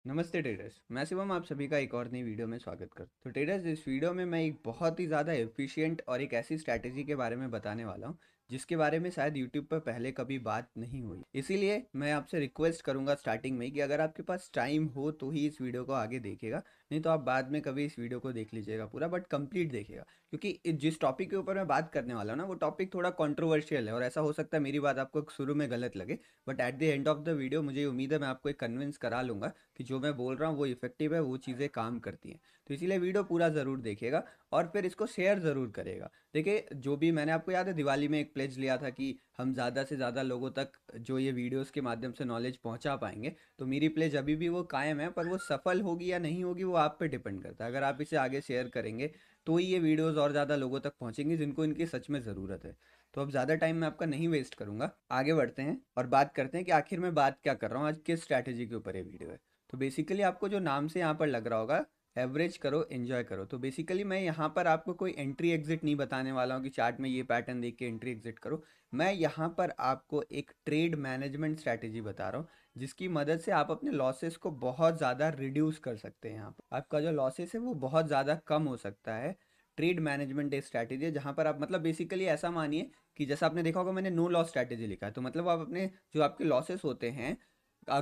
नमस्ते ट्रेडर्स। मैं शिवम आप सभी का एक और नई वीडियो में स्वागत करता हूं। तो ट्रेडर्स, इस वीडियो में मैं एक बहुत ही ज़्यादा एफिशिएंट और एक ऐसी स्ट्रैटेजी के बारे में बताने वाला हूं जिसके बारे में शायद यूट्यूब पर पहले कभी बात नहीं हुई। इसीलिए मैं आपसे रिक्वेस्ट करूंगा स्टार्टिंग में कि अगर आपके पास टाइम हो तो ही इस वीडियो को आगे देखेगा, नहीं तो आप बाद में कभी इस वीडियो को देख लीजिएगा पूरा, बट कंप्लीट देखिएगा। क्योंकि जिस टॉपिक के ऊपर मैं बात करने वाला हूँ ना, वो टॉपिक थोड़ा कंट्रोवर्शियल है और ऐसा हो सकता है मेरी बात आपको शुरू में गलत लगे, but at the end of the video मुझे उम्मीद है मैं आपको एक कन्विंस करा लूंगा कि जो मैं बोल रहा हूँ वो इफेक्टिव है, वो चीज़ें काम करती हैं। तो इसीलिए वीडियो पूरा ज़रूर देखेगा और फिर इसको शेयर ज़रूर करेगा। देखिए, जो भी मैंने आपको याद है दिवाली में एक प्लेज लिया था कि हम ज़्यादा से ज़्यादा लोगों तक जो ये वीडियोस के माध्यम से नॉलेज पहुंचा पाएंगे, तो मेरी प्लेज अभी भी वो कायम है, पर वो सफल होगी या नहीं होगी वो आप पे डिपेंड करता है। अगर आप इसे आगे शेयर करेंगे तो ही ये वीडियोस और ज़्यादा लोगों तक पहुंचेंगी जिनको इनकी सच में ज़रूरत है। तो अब ज़्यादा टाइम मैं आपका नहीं वेस्ट करूंगा, आगे बढ़ते हैं और बात करते हैं कि आखिर मैं बात क्या कर रहा हूँ, आज किस स्ट्रैटेजी के ऊपर ये वीडियो है। तो बेसिकली आपको जो नाम से यहाँ पर लग रहा होगा, एवरेज करो एंजॉय करो, तो बेसिकली मैं यहाँ पर आपको कोई एंट्री एग्जिट नहीं बताने वाला हूँ कि चार्ट में ये पैटर्न देख के एंट्री एग्जिट करो। मैं यहाँ पर आपको एक ट्रेड मैनेजमेंट स्ट्रैटेजी बता रहा हूँ जिसकी मदद से आप अपने लॉसेस को बहुत ज़्यादा रिड्यूस कर सकते हैं। यहाँ पर आपका जो लॉसेस है वो बहुत ज़्यादा कम हो सकता है। ट्रेड मैनेजमेंट एक स्ट्रैटेजी है जहाँ पर आप मतलब बेसिकली ऐसा मानिए कि जैसा आपने देखा होगा मैंने नो लॉस स्ट्रैटेजी लिखा है, तो मतलब आप अपने जो आपके लॉसेस होते हैं,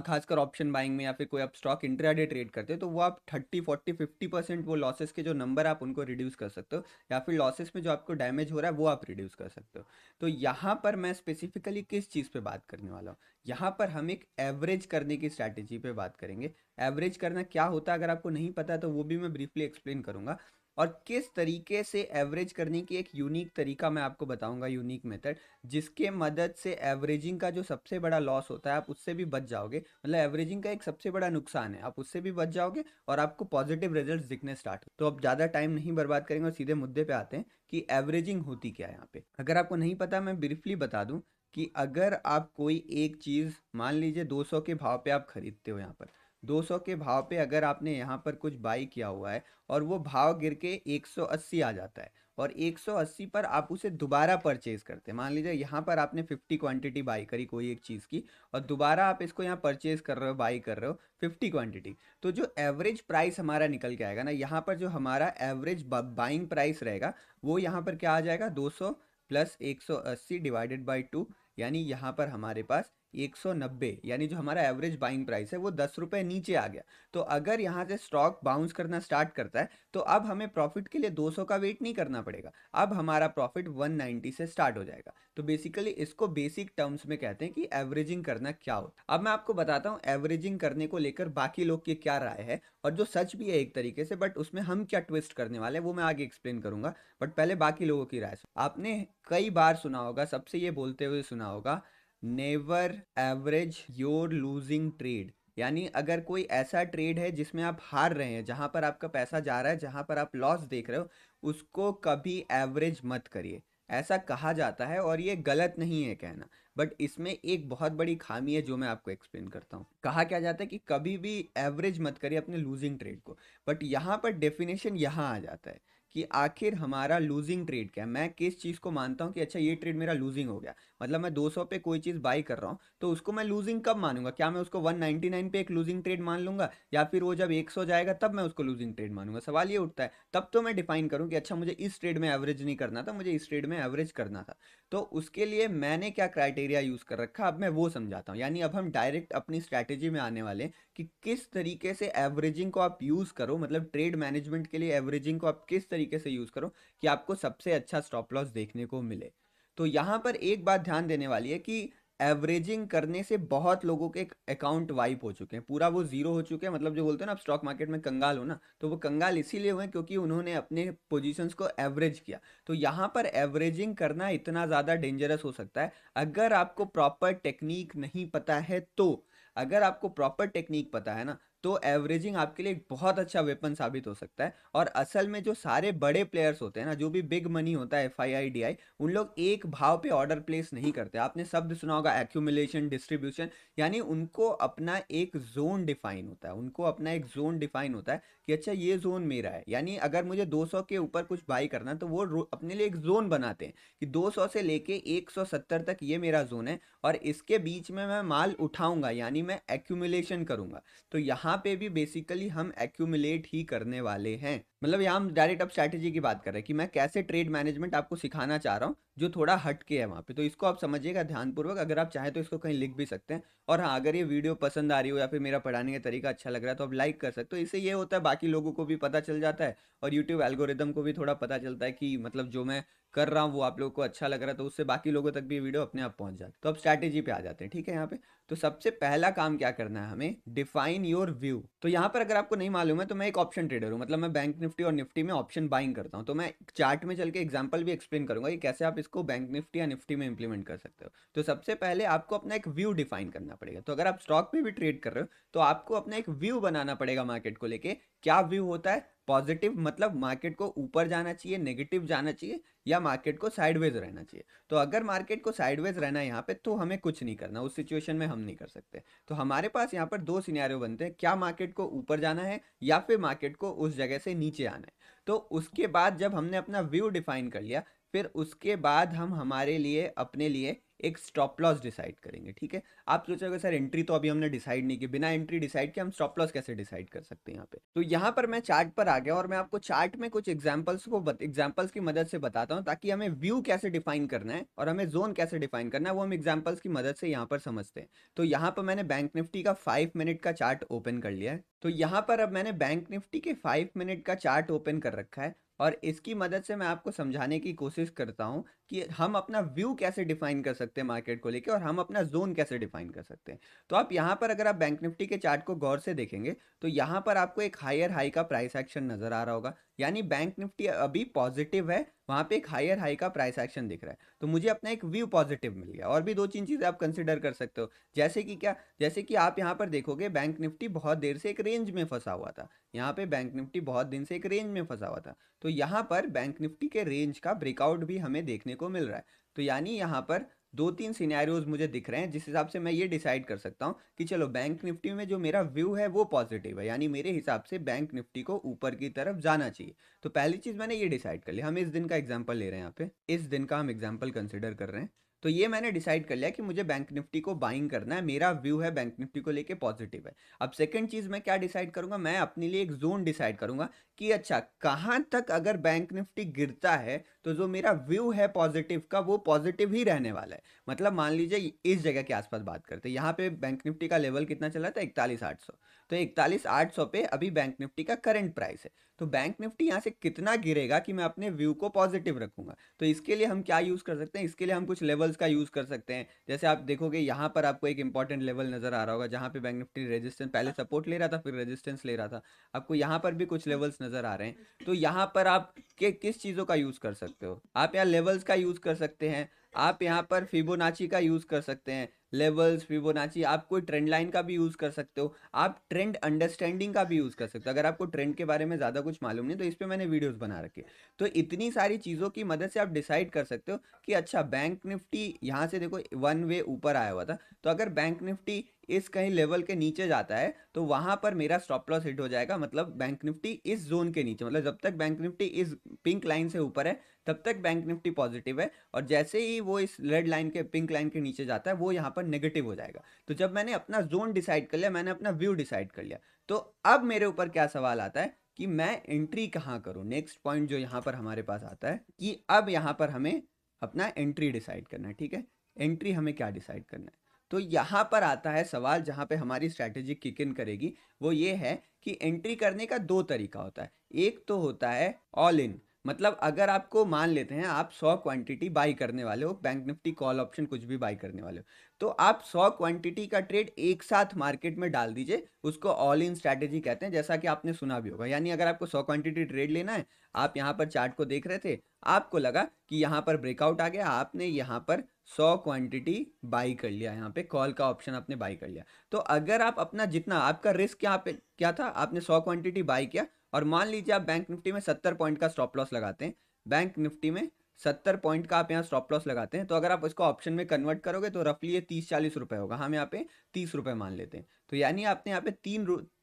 खासकर ऑप्शन बाइंग में या फिर कोई आप स्टॉक इंट्राडे ट्रेड करते हो, तो वो आप 30 40 50% वो लॉसेस के जो नंबर आप उनको रिड्यूस कर सकते हो, या फिर लॉसेस में जो आपको डैमेज हो रहा है वो आप रिड्यूस कर सकते हो। तो यहाँ पर मैं स्पेसिफिकली किस चीज़ पे बात करने वाला हूँ, यहाँ पर हम एक एवरेज करने की स्ट्रैटेजी पे बात करेंगे। एवरेज करना क्या होता है अगर आपको नहीं पता तो वो भी मैं ब्रीफली एक्सप्लेन करूंगा, और किस तरीके से एवरेज करने की एक यूनिक तरीका मैं आपको बताऊंगा, यूनिक मेथड, जिसके मदद से एवरेजिंग का जो सबसे बड़ा लॉस होता है आप उससे भी बच जाओगे। मतलब एवरेजिंग का एक सबसे बड़ा नुकसान है, आप उससे भी बच जाओगे और आपको पॉजिटिव रिजल्ट्स दिखने स्टार्ट। तो अब ज़्यादा टाइम नहीं बर्बाद करेंगे और सीधे मुद्दे पे आते हैं कि एवरेजिंग होती क्या है यहाँ पे। अगर आपको नहीं पता मैं ब्रीफली बता दूं कि अगर आप कोई एक चीज़ मान लीजिए 200 के भाव पे आप खरीदते हो, यहाँ पर 200 के भाव पे अगर आपने यहाँ पर कुछ बाई किया हुआ है और वो भाव गिर के 180 आ जाता है और 180 पर आप उसे दोबारा परचेज करते हैं, मान लीजिए यहाँ पर आपने 50 क्वांटिटी बाई करी कोई एक चीज़ की और दोबारा आप इसको यहाँ परचेज कर रहे हो, बाई कर रहे हो 50 क्वांटिटी, तो जो एवरेज प्राइस हमारा निकल के आएगा ना, यहाँ पर जो हमारा एवरेज बाइंग प्राइस रहेगा वो यहाँ पर क्या आ जाएगा, 200 प्लस 180 डिवाइडेड बाई 2, यानी यहाँ पर हमारे पास 190, यानी जो हमारा एवरेज बाइंग प्राइस है वो 10 रुपये नीचे आ गया। तो अगर यहाँ से स्टॉक बाउंस करना स्टार्ट करता है तो अब हमें प्रॉफिट के लिए 200 का वेट नहीं करना पड़ेगा, अब हमारा प्रॉफिट 190 से स्टार्ट हो जाएगा। तो बेसिकली इसको बेसिक टर्म्स में कहते हैं कि एवरेजिंग करना क्या होता है। अब मैं आपको बताता हूँ एवरेजिंग करने को लेकर बाकी लोग की क्या राय है, और जो सच भी है एक तरीके से, बट उसमें हम क्या ट्विस्ट करने वाले हैं वो मैं आगे एक्सप्लेन करूंगा। बट पहले बाकी लोगों की राय आपने कई बार सुना होगा, सबसे ये बोलते हुए सुना होगा, never average your losing trade. यानी अगर कोई ऐसा ट्रेड है जिसमें आप हार रहे हैं, जहां पर आपका पैसा जा रहा है, जहां पर आप लॉस देख रहे हो, उसको कभी एवरेज मत करिए। ऐसा कहा जाता है और ये गलत नहीं है कहना, बट इसमें एक बहुत बड़ी खामी है जो मैं आपको एक्सप्लेन करता हूँ। कहा क्या जाता है कि कभी भी एवरेज मत करिए अपने लूजिंग ट्रेड को, बट यहाँ पर डेफिनेशन यहाँ आ जाता है कि आखिर हमारा लूजिंग ट्रेड क्या है। मैं किस चीज़ को मानता हूँ कि अच्छा ये ट्रेड मेरा लूजिंग हो गया, मतलब मैं 200 पे कोई चीज़ बाई कर रहा हूँ तो उसको मैं लूजिंग कब मानूंगा, क्या मैं उसको 199 पे एक लूजिंग ट्रेड मान लूंगा, या फिर वो जब 100 जाएगा तब मैं उसको लूजिंग ट्रेड मानूंगा। सवाल ये उठता है, तब तो मैं डिफाइन करूँ कि अच्छा मुझे इस ट्रेड में एवरेज नहीं करना था, मुझे इस ट्रेड में एवरेज करना था। तो उसके लिए मैंने क्या क्राइटेरिया यूज़ कर रखा अब मैं वो समझाता हूँ। यानी अब हम डायरेक्ट अपनी स्ट्रैटेजी में आने वाले हैं कि किस तरीके से एवरेजिंग को आप यूज़ करो, मतलब ट्रेड मैनेजमेंट के लिए एवरेजिंग को आप किस तरीके से यूज़ करो कि आपको सबसे अच्छा स्टॉप लॉस देखने को मिले। तो यहाँ पर एक बात ध्यान देने वाली है कि एवरेजिंग करने से बहुत लोगों के अकाउंट वाइप हो चुके हैं, पूरा वो जीरो हो चुके हैं। मतलब जो बोलते हैं ना आप स्टॉक मार्केट में कंगाल हो ना, तो वो कंगाल इसीलिए हुए क्योंकि उन्होंने अपने पोजीशंस को एवरेज किया। तो यहाँ पर एवरेजिंग करना इतना ज़्यादा डेंजरस हो सकता है अगर आपको प्रॉपर टेक्निक नहीं पता है तो। अगर आपको प्रॉपर टेक्निक पता है ना, तो एवरेजिंग आपके लिए एक बहुत अच्छा वेपन साबित हो सकता है। और असल में जो सारे बड़े प्लेयर्स होते हैं ना, जो भी बिग मनी होता है, FIIDI, उन लोग एक भाव पे ऑर्डर प्लेस नहीं करते। आपने शब्द सुना होगा एक्यूमुलेशन, डिस्ट्रीब्यूशन, यानी उनको अपना एक जोन डिफाइन होता है, उनको अपना एक जोन डिफाइन होता है कि अच्छा ये जोन मेरा है। यानी अगर मुझे 200 के ऊपर कुछ बाई करना है तो वो अपने लिए एक जोन बनाते हैं कि 200 से लेके 170 तक ये मेरा जोन है और इसके बीच में मैं माल उठाऊंगा, यानी मैं एक्यूमुलेशन करूंगा। तो यहाँ यहाँ पे भी बेसिकली हम एक्यूमुलेट ही करने वाले हैं। मतलब यहाँ हम डायरेक्ट अब स्ट्रैटेजी की बात कर रहे हैं कि मैं कैसे ट्रेड मैनेजमेंट आपको सिखाना चाह रहा हूँ जो थोड़ा हट के है वहाँ पे। तो इसको आप समझिएगा ध्यानपूर्वक, अगर आप चाहें तो इसको कहीं लिख भी सकते हैं। और हाँ, अगर ये वीडियो पसंद आ रही हो या फिर मेरा पढ़ाने का तरीका अच्छा लग रहा है तो आप लाइक कर सकते हो। इससे ये होता है बाकी लोगों को भी पता चल जाता है और यूट्यूब एल्गोरिदम को भी थोड़ा पता चलता है कि मतलब जो मैं कर रहा हूँ वो आप लोगों को अच्छा लग रहा है, तो उससे बाकी लोगों तक भी वीडियो अपने आप पहुंच जाती है। तो अब स्ट्रैटेजी पे आ जाते हैं, ठीक है। यहाँ पे तो सबसे पहला काम क्या करना है हमें, डिफाइन योर व्यू। तो यहाँ पर अगर आपको नहीं मालूम है तो मैं एक ऑप्शन ट्रेडर हूँ, मतलब मैं बैंक निफ्टी और निफ्टी में ऑप्शन बाइंग करता हूँ। तो मैं चार्ट में चल के एग्जांपल भी एक्सप्लेन करूंगा कि कैसे आप इसको बैंक निफ्टी या निफ्टी में इंप्लीमेंट कर सकते हो। तो सबसे पहले आपको अपना एक व्यू डिफाइन करना पड़ेगा। तो अगर आप स्टॉक में भी ट्रेड कर रहे हो तो आपको अपना एक व्यू बनाना पड़ेगा मार्केट को लेके। क्या व्यू होता है, पॉजिटिव मतलब मार्केट को ऊपर जाना चाहिए, नेगेटिव जाना चाहिए, या मार्केट को साइडवेज रहना चाहिए। तो अगर मार्केट को साइडवेज रहना है यहाँ पे तो हमें कुछ नहीं करना, उस सिचुएशन में हम नहीं कर सकते। तो हमारे पास यहाँ पर दो सिनेरियो बनते हैं, क्या मार्केट को ऊपर जाना है या फिर मार्केट को उस जगह से नीचे आना है। तो उसके बाद जब हमने अपना व्यू डिफाइन कर लिया, फिर उसके बाद हम हमारे लिए अपने लिए एक स्टॉप लॉस डिसाइड करेंगे, ठीक है। आप सोचोगे सर एंट्री तो अभी हमने डिसाइड नहीं की, बिना एंट्री डिसाइड किए हम स्टॉप लॉस कैसे डिसाइड कर सकते हैं यहाँ पे। तो यहाँ पर मैं चार्ट पर आ गया और मैं आपको चार्ट में कुछ एग्जांपल्स की मदद से बताता हूँ, ताकि हमें व्यू कैसे डिफाइन करना है और हमें जोन कैसे डिफाइन करना है वो हम एग्जांपल्स की मदद से यहाँ पर समझते हैं। तो यहाँ पर मैंने बैंक निफ्टी का 5 मिनट का चार्ट ओपन कर लिया है। तो यहाँ पर अब मैंने बैंक निफ्टी के 5 मिनट का चार्ट ओपन कर रखा है और इसकी मदद से मैं आपको समझाने की कोशिश करता हूं कि हम अपना व्यू कैसे डिफाइन कर सकते हैं मार्केट को लेके, और हम अपना जोन कैसे डिफाइन कर सकते हैं। तो आप यहाँ पर अगर आप बैंक निफ्टी के चार्ट को गौर से देखेंगे तो यहाँ पर आपको एक हायर हाई का प्राइस एक्शन नजर आ रहा होगा, यानी बैंक निफ्टी अभी पॉजिटिव है, वहां पे एक हायर हाई का प्राइस एक्शन दिख रहा है। तो मुझे अपना एक व्यू पॉजिटिव मिल गया। और भी दो तीन चीजें आप कंसिडर कर सकते हो, जैसे कि क्या, जैसे कि आप यहाँ पर देखोगे बैंक निफ्टी बहुत देर से एक रेंज में फंसा हुआ था। यहाँ पे बैंक निफ्टी बहुत दिन से एक रेंज में फंसा हुआ था। तो यहाँ पर बैंक निफ्टी के रेंज का ब्रेकआउट भी हमें देखने को मिल रहा है। तो यानी यहाँ पर दो तीन सिनेरियोज मुझे दिख रहे हैं जिस हिसाब से मैं ये डिसाइड कर सकता हूँ कि चलो बैंक निफ्टी में जो मेरा व्यू है वो पॉजिटिव है, यानी मेरे हिसाब से बैंक निफ्टी को ऊपर की तरफ जाना चाहिए। तो पहली चीज मैंने ये डिसाइड कर लिया। हम इस दिन का एग्जांपल ले रहे हैं, यहाँ पे इस दिन का हम एग्जांपल कंसिडर कर रहे हैं। तो ये मैंने डिसाइड कर लिया कि मुझे बैंक निफ्टी को बाइंग करना है, मेरा व्यू है बैंक निफ्टी को लेके पॉजिटिव है। अब सेकंड चीज मैं क्या डिसाइड करूंगा, मैं अपने लिए एक जोन डिसाइड करूंगा कि अच्छा कहां तक अगर बैंक निफ्टी गिरता है तो जो मेरा व्यू है पॉजिटिव का वो पॉजिटिव ही रहने वाला है। मतलब मान लीजिए इस जगह के आसपास बात करते हैं, यहाँ पे बैंक निफ्टी का लेवल कितना चला था, 41,800। तो 41,800 पे अभी बैंक निफ्टी का करंट प्राइस है। तो बैंक निफ्टी यहाँ से कितना गिरेगा कि मैं अपने व्यू को पॉजिटिव रखूंगा। तो इसके लिए हम क्या यूज कर सकते हैं, इसके लिए हम कुछ लेवल्स का यूज कर सकते हैं। जैसे आप देखोगे यहाँ पर आपको एक इंपॉर्टेंट लेवल नजर आ रहा होगा जहाँ पे बैंक निफ्टी रेजिस्टेंस, पहले सपोर्ट ले रहा था फिर रेजिस्टेंस ले रहा था। आपको यहाँ पर भी कुछ लेवल्स नजर आ रहे हैं। तो यहाँ पर आप किस चीजों का यूज कर सकते हो, आप यहाँ लेवल्स का यूज कर सकते हैं, आप यहाँ पर फिबोनाची का यूज कर सकते हैं। लेवल्स, फिबोनाची, आप कोई ट्रेंड लाइन का भी यूज कर सकते हो, आप ट्रेंड अंडरस्टैंडिंग का भी यूज कर सकते हो। अगर आपको ट्रेंड के बारे में ज्यादा कुछ मालूम नहीं तो इस पे मैंने वीडियोस बना रखे। तो इतनी सारी चीजों की मदद से आप डिसाइड कर सकते हो कि अच्छा बैंक निफ्टी यहाँ से देखो वन वे ऊपर आया हुआ था, तो अगर बैंक निफ्टी इस कहीं लेवल के नीचे जाता है तो वहां पर मेरा स्टॉप लॉस हिट हो जाएगा। मतलब बैंक निफ्टी इस जोन के नीचे, मतलब जब तक बैंक निफ्टी इस पिंक लाइन से ऊपर है तब तक बैंक निफ्टी पॉजिटिव है, और जैसे ही वो इस रेड लाइन के, पिंक लाइन के नीचे जाता है वो यहाँ पर नेगेटिव हो जाएगा। तो जब मैंने अपना जोन डिसाइड कर लिया, मैंने अपना व्यू डिसाइड कर लिया, तो अब मेरे ऊपर क्या सवाल आता है कि मैं एंट्री कहाँ करूँ। नेक्स्ट पॉइंट जो यहाँ पर हमारे पास आता है कि अब यहाँ पर हमें अपना एंट्री डिसाइड करना है, ठीक है। एंट्री हमें क्या डिसाइड करना है, तो यहाँ पर आता है सवाल जहाँ पे हमारी स्ट्रैटेजी किक इन करेगी। वो ये है कि एंट्री करने का दो तरीका होता है। एक तो होता है ऑल इन, मतलब अगर आपको मान लेते हैं आप 100 क्वांटिटी बाई करने वाले हो, बैंक निफ्टी कॉल ऑप्शन कुछ भी बाई करने वाले हो, तो आप 100 क्वांटिटी का ट्रेड एक साथ मार्केट में डाल दीजिए। उसको ऑल इन स्ट्रैटेजी कहते हैं, जैसा कि आपने सुना भी होगा। यानी अगर आपको 100 क्वांटिटी ट्रेड लेना है, आप यहाँ पर चार्ट को देख रहे थे, आपको लगा कि यहाँ पर ब्रेकआउट आ गया, आपने यहाँ पर 100 क्वांटिटी बाई कर लिया, यहाँ पे कॉल का ऑप्शन आपने बाई कर लिया। तो अगर आप अपना जितना, आपका रिस्क यहाँ पे क्या था, आपने 100 क्वांटिटी बाई किया, और मान लीजिए आप बैंक निफ्टी में 70 पॉइंट का स्टॉप लॉस लगाते हैं, बैंक निफ्टी में 70 पॉइंट का आप यहाँ स्टॉप लॉस लगाते हैं, तो अगर आप इसको ऑप्शन में कन्वर्ट करोगे तो रफली ये 30-40 रुपए होगा। हम यहाँ पे 30 रुपए मान लेते हैं। तो यानी आपने यहाँ पे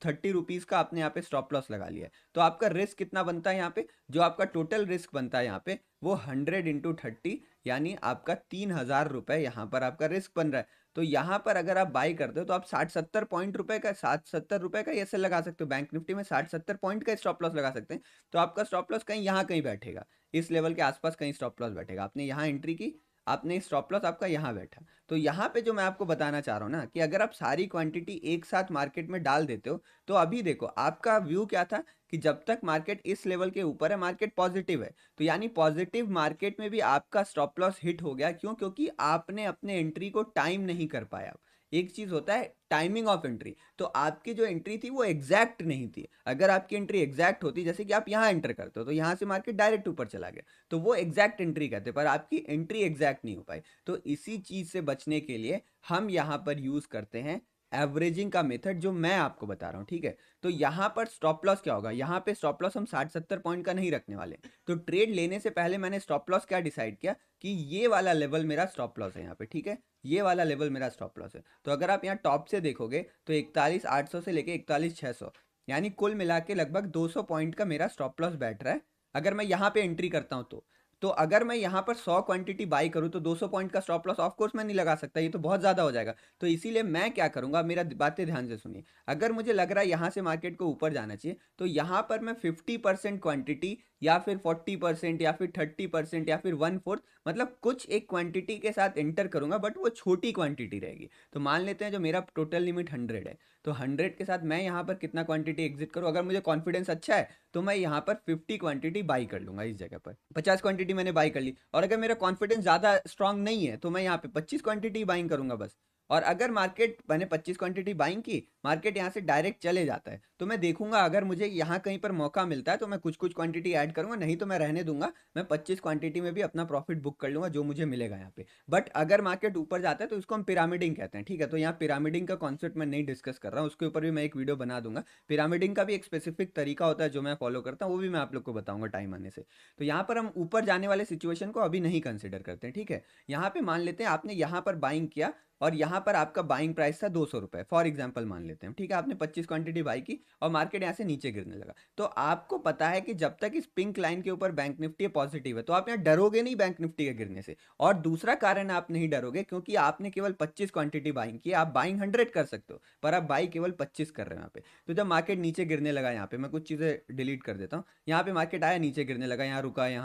30 रुपीज का आपने यहाँ पे स्टॉप लॉस लगा लिया है। तो आपका रिस्क कितना बनता है यहाँ पे, जो आपका टोटल रिस्क बनता है यहाँ पे वो 100 × 30, यानी आपका 3,000 रुपए यहाँ पर आपका रिस्क बन रहा है। तो यहाँ पर अगर आप बाई करते हो तो आप 60-70 पॉइंट रुपए का 60-70 रुपए का ऐसे लगा सकते हो, बैंक निफ्टी में 60-70 पॉइंट का स्टॉप लॉस लगा सकते हैं। तो आपका स्टॉप लॉस कहीं यहाँ कहीं बैठेगा, इस लेवल के आसपास कहीं स्टॉप लॉस बैठेगा। आपने यहाँ एंट्री की, आपने स्टॉप लॉस आपका यहाँ बैठा। तो यहाँ पे जो मैं आपको बताना चाह रहा हूँ ना कि अगर आप सारी क्वांटिटी एक साथ मार्केट में डाल देते हो, तो अभी देखो आपका व्यू क्या था कि जब तक मार्केट इस लेवल के ऊपर है मार्केट पॉजिटिव है, तो यानी पॉजिटिव मार्केट में भी आपका स्टॉप लॉस हिट हो गया। क्यों? क्योंकि आपने अपने एंट्री को टाइम नहीं कर पाया। एक चीज होता है टाइमिंग ऑफ एंट्री, तो आपकी जो एंट्री थी वो एग्जैक्ट नहीं थी। अगर आपकी एंट्री एग्जैक्ट होती, जैसे कि आप यहाँ एंटर करते हो तो यहाँ से मार्केट डायरेक्ट ऊपर चला गया, तो वो एग्जैक्ट एंट्री कहते हैं, पर आपकी एंट्री एग्जैक्ट नहीं हो पाई। तो इसी चीज से बचने के लिए हम यहाँ पर यूज करते हैं एवरेजिंग का मेथड, जो मैं आपको बता रहा हूँ, ठीक है। तो यहाँ पर स्टॉप लॉस क्या होगा, यहाँ पे स्टॉप लॉस हम 60-70 पॉइंट का नहीं रखने वाले। तो ट्रेड लेने से पहले मैंने स्टॉप लॉस क्या डिसाइड किया कि ये वाला लेवल मेरा स्टॉप लॉस है यहाँ पे, ठीक है, ये वाला लेवल मेरा स्टॉप लॉस है। तो अगर आप यहाँ टॉप से देखोगे तो 41,800 से लेके 41,600, यानी कुल मिला के लगभग 200 पॉइंट का मेरा स्टॉप लॉस बैठ रहा है अगर मैं यहाँ पे एंट्री करता हूँ तो अगर मैं यहाँ पर 100 क्वांटिटी बाई करूँ तो 200 पॉइंट का स्टॉप लॉस ऑफ कोर्स मैं नहीं लगा सकता, ये तो बहुत ज़्यादा हो जाएगा। तो इसीलिए मैं क्या करूँगा, मेरा बातें ध्यान से सुनिए। अगर मुझे लग रहा है यहाँ से मार्केट को ऊपर जाना चाहिए, तो यहाँ पर मैं 50% क्वांटिटी या फिर 40% या फिर 30% या फिर 1/4, मतलब कुछ एक क्वांटिटी के साथ एंटर करूंगा, बट वो छोटी क्वांटिटी रहेगी। तो मान लेते हैं जो मेरा टोटल लिमिट 100 है, तो 100 के साथ मैं यहाँ पर कितना क्वांटिटी एग्जिट करूँ, अगर मुझे कॉन्फिडेंस अच्छा है तो मैं यहाँ पर 50 क्वांटिटी बाई कर लूंगा। इस जगह पर 50 क्वांटिटी मैंने बाई कर ली, और अगर मेरा कॉन्फिडेंस ज़्यादा स्ट्रांग नहीं है तो मैं यहाँ पे 25 क्वांटिटी बाइंग करूंगा बस। और अगर मार्केट, मैंने 25 क्वांटिटी बाइंग की, मार्केट यहाँ से डायरेक्ट चले जाता है, तो मैं देखूंगा अगर मुझे यहाँ कहीं पर मौका मिलता है तो मैं कुछ कुछ क्वांटिटी ऐड करूंगा, नहीं तो मैं रहने दूंगा। मैं 25 क्वांटिटी में भी अपना प्रॉफिट बुक कर लूंगा जो मुझे मिलेगा यहाँ पे। बट अगर मार्केट ऊपर जाता है तो इसको हम पिरामिडिंग कहते हैं, ठीक है। तो यहाँ पिरामिडिंग का कॉन्सेप्ट मैं नहीं डिस्कस कर रहा हूँ, उसके ऊपर भी मैं एक वीडियो बना दूंगा। पिरामिडिंग का भी एक स्पेसिफिक तरीका होता है जो मैं फॉलो करता हूँ, वो भी मैं आप लोग को बताऊंगा टाइम आने से। तो यहाँ पर हम ऊपर जाने वाले सिचुएशन को अभी नहीं कंसिडर करते हैं, ठीक है। यहाँ पे मान लेते हैं आपने यहाँ पर बाइंग किया और यहाँ पर आपका बाइंग प्राइस था 200 रुपये, फॉर एग्जाम्पल मान लेते हैं, ठीक है। आपने 25 क्वांटिटी बाई की और मार्केट यहाँ से नीचे गिरने लगा, तो आपको पता है कि जब तक इस पिंक लाइन के ऊपर बैंक निफ्टी पॉजिटिव है तो आप यहाँ डरोगे नहीं बैंक निफ्टी के गिरने से। और दूसरा कारण आप नहीं डरोगे क्योंकि आपने केवल 25 क्वांटिटी बाइंग की। आप बाइंग 100 कर सकते हो, पर आप बाई केवल 25 कर रहे हो यहाँ पे। तो जब मार्केट नीचे गिरने लगा, यहाँ पे मैं कुछ चीज़ें डिलीट कर देता हूँ, यहाँ पे मार्केट आया नीचे गिरने लगा, यहाँ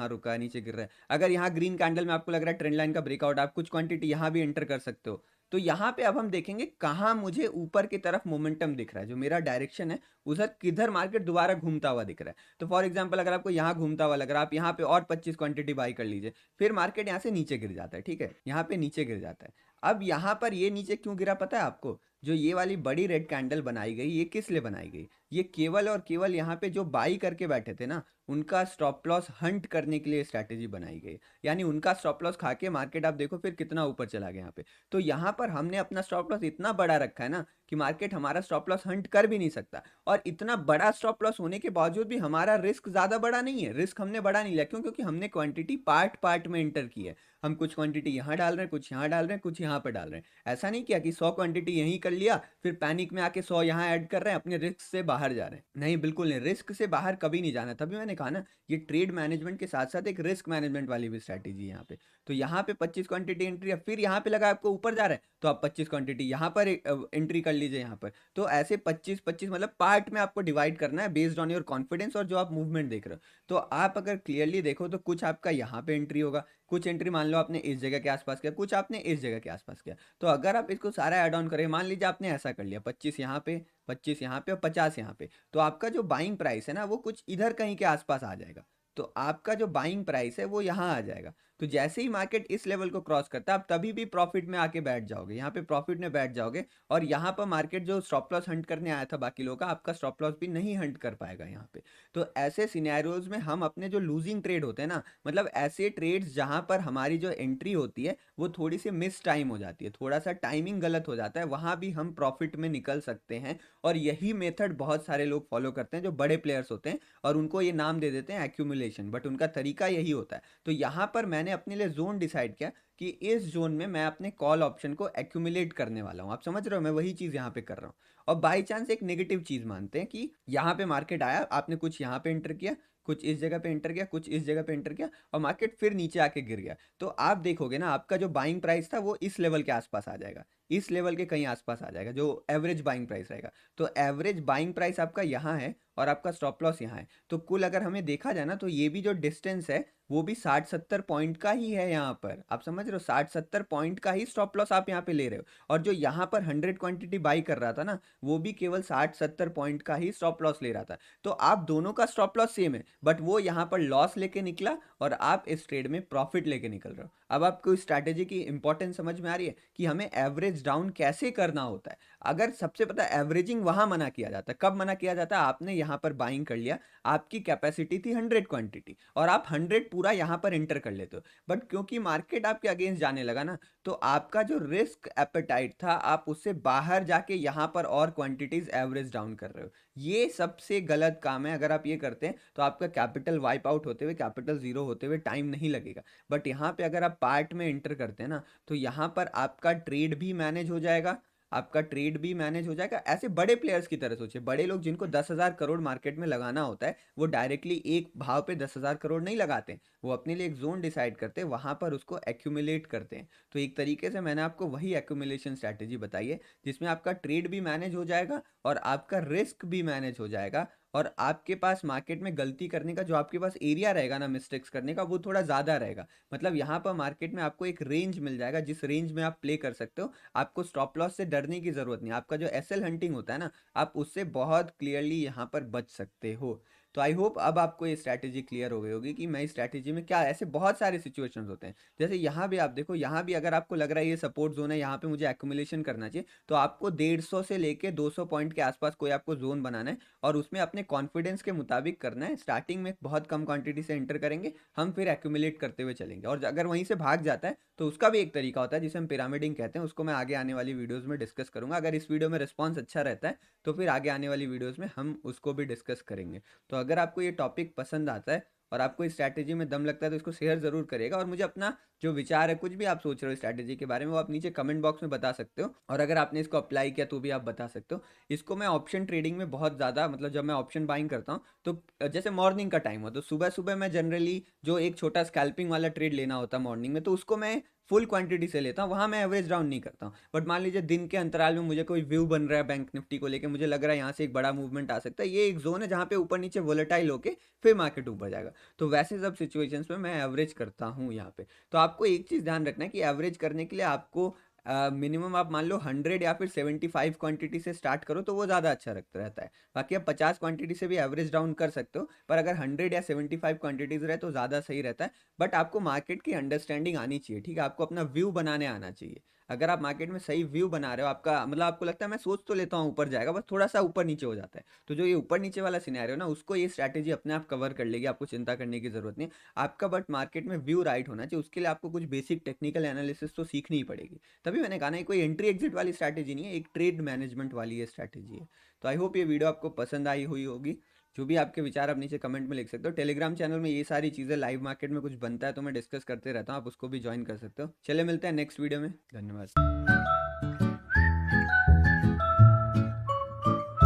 रुका नीचे गिर रहा है। अगर यहाँ ग्रीन कैंडल में आपको लग रहा है ट्रेंड लाइन का ब्रेकआउट, आप कुछ क्वांटिटी यहाँ भी एंटर कर सकते हो। तो यहाँ पे अब हम देखेंगे कहाँ मुझे ऊपर की तरफ मोमेंटम दिख रहा है, जो मेरा डायरेक्शन है उधर किधर मार्केट दोबारा घूमता हुआ दिख रहा है। तो फॉर एग्जांपल अगर आपको यहाँ घूमता हुआ लग रहा है, आप यहाँ पे और 25 क्वांटिटी बाई कर लीजिए, फिर मार्केट यहाँ से नीचे गिर जाता है, ठीक है, यहाँ पे नीचे गिर जाता है। अब यहाँ पर ये नीचे क्यों गिरा पता है आपको? जो ये वाली बड़ी रेड कैंडल बनाई गई, ये किस लिए बनाई गई? ये केवल और केवल यहाँ पे जो बाई करके बैठे थे ना, उनका स्टॉप लॉस हंट करने के लिए स्ट्रैटेजी बनाई गई। यानी उनका स्टॉप लॉस खा के मार्केट आप देखो फिर कितना ऊपर चला गया यहाँ पे। तो यहाँ पर हमने अपना स्टॉप लॉस इतना बड़ा रखा है ना कि मार्केट हमारा स्टॉप लॉस हंट कर भी नहीं सकता। और इतना बड़ा स्टॉप लॉस होने के बावजूद भी हमारा रिस्क ज़्यादा बड़ा नहीं है, रिस्क हमने बड़ा नहीं लिया। क्यों? क्योंकि हमने क्वांटिटी पार्ट पार्ट में एंटर की है। हम कुछ क्वांटिटी यहाँ डाल रहे हैं, कुछ यहाँ डाल रहे हैं, कुछ यहाँ पर डाल रहे हैं। ऐसा नहीं किया कि 100 क्वांटिटी यहीं कर लिया फिर पैनिक में आके 100 यहाँ ऐड कर रहे हैं, अपने रिस्क से बाहर जा रहे हैं। नहीं, बिल्कुल नहीं, रिस्क से बाहर कभी नहीं जाना। तभी मैंने कहा ना, ये ट्रेड मैनेजमेंट के साथ साथ एक रिस्क मैनेजमेंट वाली भी स्ट्रैटेजी है यहाँ पे। तो यहाँ पे 25 क्वांटिटी एंट्री है, फिर यहाँ पे लगा आपको ऊपर जा रहा है तो आप 25 क्वांटिटी यहाँ पर एंट्री कर लीजिए यहाँ पर। तो ऐसे 25-25 मतलब पार्ट में आपको डिवाइड करना है बेस्ड ऑन योर कॉन्फिडेंस और जो आप मूवमेंट देख रहे हो। तो आप अगर क्लियरली देखो तो कुछ आपका यहाँ पे एंट्री होगा, कुछ एंट्री मान लो आपने इस जगह के आसपास किया, कुछ आपने इस जगह के आसपास किया। तो अगर आप इसको सारा ऐड ऑन करें, मान लीजिए आपने ऐसा कर लिया 25 यहाँ पे, 25 यहाँ पे और 50 यहाँ पे, तो आपका जो बाइंग प्राइस है ना वो कुछ इधर कहीं के आसपास आ जाएगा। तो आपका जो बाइंग प्राइस है वो यहाँ आ जाएगा। तो जैसे ही मार्केट इस लेवल को क्रॉस करता है आप तभी भी प्रॉफिट में आके बैठ जाओगे, यहाँ पे प्रॉफिट में बैठ जाओगे। और यहाँ पर मार्केट जो स्टॉप लॉस हंट करने आया था बाकी लोगों का, आपका स्टॉप लॉस भी नहीं हंट कर पाएगा यहाँ पे। तो ऐसे सिनेरियोज में हम अपने जो लूजिंग ट्रेड होते हैं ना, मतलब ऐसे ट्रेड्स जहाँ पर हमारी जो एंट्री होती है वो थोड़ी सी मिस टाइम हो जाती है, थोड़ा सा टाइमिंग गलत हो जाता है, वहाँ भी हम प्रॉफिट में निकल सकते हैं। और यही मेथड बहुत सारे लोग फॉलो करते हैं जो बड़े प्लेयर्स होते हैं, और उनको ये नाम दे देते हैं एक्यूमुलेशन, बट उनका तरीका यही होता है। तो यहाँ पर मैंने अपने लिए जोन डिसाइड किया कि इस जोन में मैं अपने कॉल ऑप्शन को एक्यूमुलेट करने वाला हूँ। आप समझ रहे हो, मैं वही चीज़ यहाँ पे कर रहा हूँ। और बाई चांस एक नेगेटिव चीज़ मानते हैं कि यहाँ पे मार्केट आया, आपने कुछ यहाँ पे एंटर किया, कुछ इस जगह पे एंटर किया, कुछ इस जगह पे एंटर किया, और मार्केट फिर नीचे आके गिर गया, तो आप देखोगे ना आपका जो बाइंग प्राइस था वो इस लेवल के आसपास आ जाएगा, इस लेवल के कहीं आसपास आ जाएगा, जो एवरेज बाइंग प्राइस रहेगा। तो एवरेज बाइंग प्राइस आपका यहाँ है और आपका स्टॉप लॉस यहाँ है। तो कुल अगर हमें देखा जाए ना, तो ये भी जो डिस्टेंस है वो भी 60-70 पॉइंट का ही है यहाँ पर। आप समझ रहे हो, 60-70 पॉइंट का ही स्टॉप लॉस आप यहाँ पे ले रहे हो। और जो यहाँ पर 100 क्वांटिटी बाई कर रहा था ना, वो भी केवल 60-70 पॉइंट का ही स्टॉप लॉस ले रहा था। तो आप दोनों का स्टॉप लॉस सेम है, बट वो यहाँ पर लॉस लेके निकला और आप इस ट्रेड में प्रॉफिट लेके निकल रहे हो। अब आपको इस स्ट्रैटेजी की इंपॉर्टेंस समझ में आ रही है कि हमें एवरेज डाउन कैसे करना होता है। अगर सबसे पता एवरेजिंग वहां मना किया जाता है, कब मना किया जाता है, आपने यहाँ पर बाइंग कर लिया, आपकी कैपेसिटी थी 100 क्वांटिटी और आप 100 पूरा यहाँ पर एंटर कर लेते हो, बट क्योंकि मार्केट आपके अगेंस्ट जाने लगा ना, तो आपका जो रिस्क एपेटाइट था आप उससे बाहर जाके यहाँ पर और क्वांटिटीज एवरेज डाउन कर रहे हो। ये सबसे गलत काम है। अगर आप ये करते हैं तो आपका कैपिटल वाइप आउट होते हुए, कैपिटल जीरो होते हुए टाइम नहीं लगेगा। बट यहाँ पे अगर आप पार्ट में एंटर करते हैं ना, तो यहाँ पर आपका ट्रेड भी मैनेज हो जाएगा, आपका ट्रेड भी मैनेज हो जाएगा। ऐसे बड़े प्लेयर्स की तरह सोचिए, बड़े लोग जिनको 10,000 करोड़ मार्केट में लगाना होता है, वो डायरेक्टली एक भाव पे 10,000 करोड़ नहीं लगाते, वो अपने लिए एक जोन डिसाइड करते हैं, वहां पर उसको एक्यूमुलेट करते हैं। तो एक तरीके से मैंने आपको वही एक्यूमुलेशन स्ट्रैटेजी बताई है, जिसमें आपका ट्रेड भी मैनेज हो जाएगा और आपका रिस्क भी मैनेज हो जाएगा, और आपके पास मार्केट में गलती करने का जो आपके पास एरिया रहेगा ना मिस्टेक्स करने का, वो थोड़ा ज़्यादा रहेगा। मतलब यहाँ पर मार्केट में आपको एक रेंज मिल जाएगा जिस रेंज में आप प्ले कर सकते हो। आपको स्टॉप लॉस से डरने की ज़रूरत नहीं, आपका जो एसएल हंटिंग होता है ना, आप उससे बहुत क्लियरली यहाँ पर बच सकते हो। तो आई होप अब आपको ये स्ट्रैटेजी क्लियर हो गई होगी कि मैं इस स्ट्रैटेजी में क्या, ऐसे बहुत सारे सिचुएशंस होते हैं। जैसे यहाँ भी आप देखो, यहाँ भी अगर आपको लग रहा है ये सपोर्ट जोन है, यहाँ पे मुझे एक्यूमुलेशन करना चाहिए, तो आपको 150 से लेके 200 पॉइंट के आसपास कोई आपको जोन बनाना है और उसमें अपने कॉन्फिडेंस के मुताबिक करना है। स्टार्टिंग में बहुत कम क्वांटिटी से एंटर करेंगे हम, फिर एक्यूमुलेट करते हुए चलेंगे, और अगर वहीं से भाग जाता है तो उसका भी एक तरीका होता है जिसे हम पिरामिडिंग कहते हैं, उसको मैं आगे आने वाली वीडियोस में डिस्कस करूंगा। अगर इस वीडियो में रिस्पॉन्स अच्छा रहता है तो फिर आगे आने वाली वीडियोस में हम उसको भी डिस्कस करेंगे। तो अगर आपको ये टॉपिक पसंद आता है और आपको इस स्ट्रैटेजी में दम लगता है तो इसको शेयर ज़रूर करिएगा, और मुझे अपना जो विचार है, कुछ भी आप सोच रहे हो स्ट्रैटेजी के बारे में, वो आप नीचे कमेंट बॉक्स में बता सकते हो, और अगर आपने इसको अप्लाई किया तो भी आप बता सकते हो। इसको मैं ऑप्शन ट्रेडिंग में बहुत ज़्यादा, मतलब जब मैं ऑप्शन बाइंग करता हूँ तो जैसे मॉर्निंग का टाइम हो तो सुबह सुबह मैं जनरली जो एक छोटा स्कैल्पिंग वाला ट्रेड लेना होता है मॉर्निंग में, तो उसको मैं फुल क्वांटिटी से लेता हूँ, वहाँ मैं एवरेज डाउन नहीं करता हूँ। बट मान लीजिए दिन के अंतराल में मुझे कोई व्यू बन रहा है बैंक निफ्टी को लेके, मुझे लग रहा है यहाँ से एक बड़ा मूवमेंट आ सकता है, ये एक जोन है जहाँ पे ऊपर नीचे वोलेटाइल होके फिर मार्केट ऊपर जाएगा, तो वैसे सब सिचुएशंस में मैं एवरेज करता हूँ यहाँ पे। तो आपको एक चीज़ ध्यान रखना है कि एवरेज करने के लिए आपको मिनिमम आप मान लो 100 या फिर 75 क्वांटिटी से स्टार्ट करो तो वो ज़्यादा अच्छा रहता है। बाकी आप 50 क्वांटिटी से भी एवरेज डाउन कर सकते हो, पर अगर 100 या 75 क्वांटिटीज रहे तो ज़्यादा सही रहता है। बट आपको मार्केट की अंडरस्टैंडिंग आनी चाहिए, ठीक है, आपको अपना व्यू बनाने आना चाहिए। अगर आप मार्केट में सही व्यू बना रहे हो, आपका मतलब आपको लगता है मैं सोच तो लेता हूँ ऊपर जाएगा, बस थोड़ा सा ऊपर नीचे हो जाता है, तो जो ये ऊपर नीचे वाला सिनेरियो ना, उसको ये स्ट्रैटेजी अपने आप कवर कर लेगी, आपको चिंता करने की जरूरत नहीं। आपका बट मार्केट में व्यू राइट होना चाहिए, उसके लिए आपको कुछ बेसिक टेक्निकल एनालिसिस तो सीखनी ही पड़ेगी। तभी मैंने कहा ना, कोई एंट्री एग्जिट वाली स्ट्रैटेजी नहीं है, एक ट्रेड मैनेजमेंट वाली ये स्ट्रैटेजी है। तो आई होप ये वीडियो आपको पसंद आई हुई होगी। जो भी आपके विचार आप नीचे कमेंट में लिख सकते हो। टेलीग्राम चैनल में ये सारी चीज़ें, लाइव मार्केट में कुछ बनता है तो मैं डिस्कस करते रहता हूँ, आप उसको भी ज्वाइन कर सकते हो। चले मिलते हैं नेक्स्ट वीडियो में, धन्यवाद।